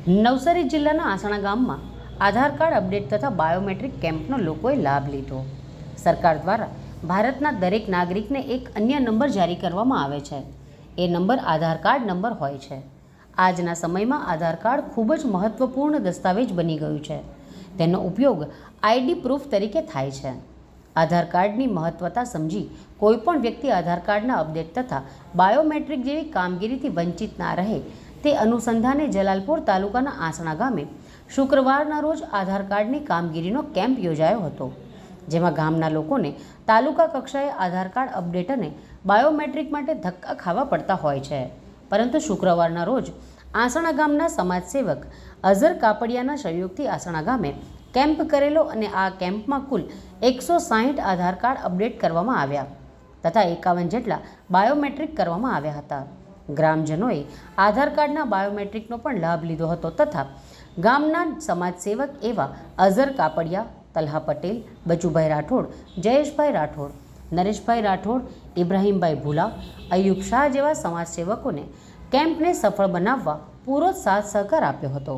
નવસારી જિલ્લાના આસણા ગામમાં આધાર card update તથા બાયોમેટ્રિક કેમ્પનો લોકોએ લાભ લીધો। સરકાર દ્વારા ભારતના દરેક નાગરિકને એક અન્ય નંબર જારી કરવામાં આવે છે। એ નંબર આધાર કાર્ડ નંબર હોય છે। આજના સમયમાં આધાર કાર્ડ ખૂબ જ મહત્વપૂર્ણ દસ્તાવેજ બની ગયું છે। તેનો ઉપયોગ આઈડી પ્રૂફ તરીકે થાય છે। આધાર કાર્ડની મહત્વતા સમજી કોઈપણ વ્યક્તિ આધાર કાર્ડના અપડેટ તથા બાયોમેટ્રિક જેવી કામગીરીથી વંચિત ના રહે તે અનુસંધાને જલાલપોર તાલુકાના આસણા ગામે શુક્રવારના રોજ આધાર કાર્ડની કામગીરીનો કેમ્પ યોજાયો હતો, જેમાં ગામના લોકોને તાલુકા કક્ષાએ આધાર કાર્ડ અપડેટ અને બાયોમેટ્રિક માટે ધક્કા ખાવા પડતા હોય છે। પરંતુ શુક્રવારના રોજ આસણા ગામના સમાજસેવક અઝર કાપડિયાના સહયોગથી આસણા ગામે કેમ્પ કરેલો અને આ કેમ્પમાં કુલ 160 આધાર કાર્ડ અપડેટ કરવામાં આવ્યા તથા 51 જેટલા બાયોમેટ્રિક કરવામાં આવ્યા હતા। ગ્રામજનોએ આધાર કાર્ડના બાયોમેટ્રિકનો પણ લાભ લીધો હતો તથા ગામના સમાજસેવક એવા અઝર કાપડિયા, તલહા પટેલ, બચુભાઈ રાઠોડ, જયેશભાઈ રાઠોડ, નરેશભાઈ રાઠોડ, ઇબ્રાહીમભાઈ ભુલા, અયુબ શાહ જેવા સમાજસેવકોને કેમ્પને સફળ બનાવવા પૂરો સાથ સહકાર આપ્યો હતો।